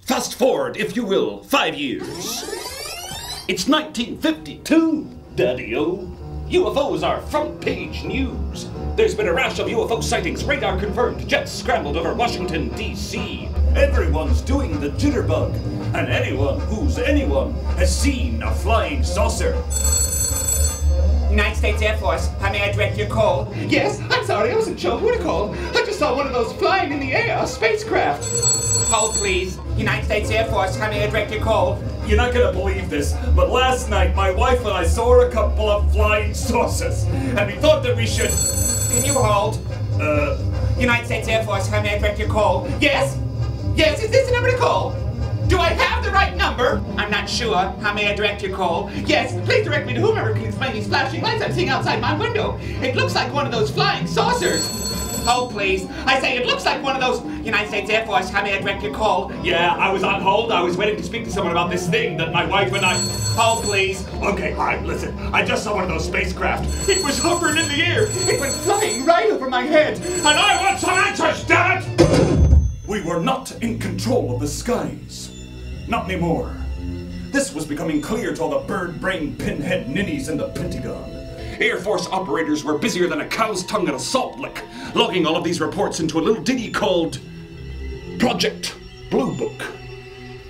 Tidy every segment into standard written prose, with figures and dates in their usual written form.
Fast forward, if you will, 5 years. It's 1952, Daddy-o. UFOs are front page news. There's been a rash of UFO sightings, radar confirmed, jets scrambled over Washington, D.C. Everyone's doing the jitterbug, and anyone has seen a flying saucer. United States Air Force, how may I direct your call? Yes, I'm sorry, I wasn't sure who to call. I just saw one of those flying in the air, a spacecraft. Hold, please. United States Air Force, how may I direct your call? You're not gonna believe this, but last night my wife and I saw a couple of flying saucers, and we thought that we should... Can you hold? United States Air Force, how may I direct your call? Yes? Yes, is this the number to call? Do I have the right number? I'm not sure. How may I direct your call? Yes, please direct me to whomever can explain these flashing lights I'm seeing outside my window. It looks like one of those flying saucers. Hold, please. I say it looks like one of those... United States Air Force, how may I direct your call? Yeah, I was on hold. I was waiting to speak to someone about this thing that my wife and I... Hold, please. Okay, all right, listen. I just saw one of those spacecraft. It was hovering in the air. It went flying right over my head. And I want some answers, damn it! We were not in control of the skies. Not anymore. This was becoming clear to all the bird-brained pinhead ninnies in the Pentagon. Air Force operators were busier than a cow's tongue at a salt lick, logging all of these reports into a little ditty called Project Blue Book.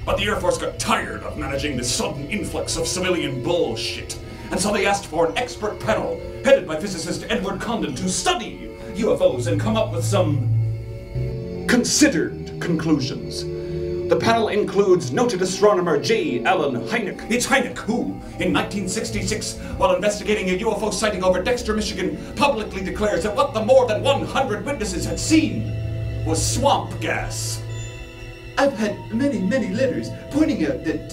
But the Air Force got tired of managing this sudden influx of civilian bullshit, and so they asked for an expert panel headed by physicist Edward Condon to study UFOs and come up with some considered conclusions. The panel includes noted astronomer J. Allen Hynek. It's Hynek who, in 1966, while investigating a UFO sighting over Dexter, Michigan, publicly declares that what the more than 100 witnesses had seen was swamp gas. I've had many letters pointing out that,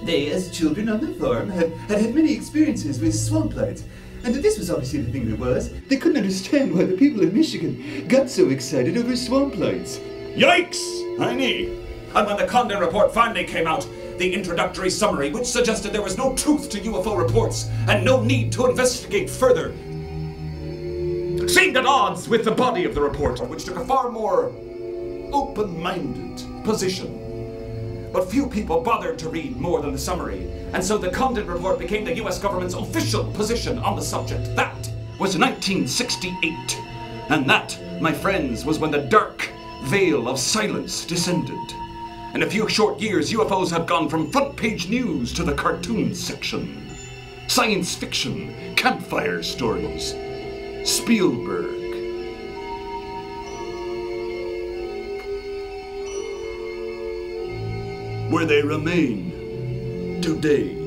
they, as children on the farm, had many experiences with swamp lights. And that this was obviously the thing that was. They couldn't understand why the people in Michigan got so excited over swamp lights. Yikes! Heine! And when the Condon report finally came out, the introductory summary, which suggested there was no truth to UFO reports and no need to investigate further, seemed at odds with the body of the report, which took a far more open-minded position. But few people bothered to read more than the summary, and so the Condon report became the US government's official position on the subject. That was 1968. And that, my friends, was when the dark veil of silence descended. In a few short years, UFOs have gone from front-page news to the cartoon section. Science fiction, campfire stories, Spielberg. Where they remain today.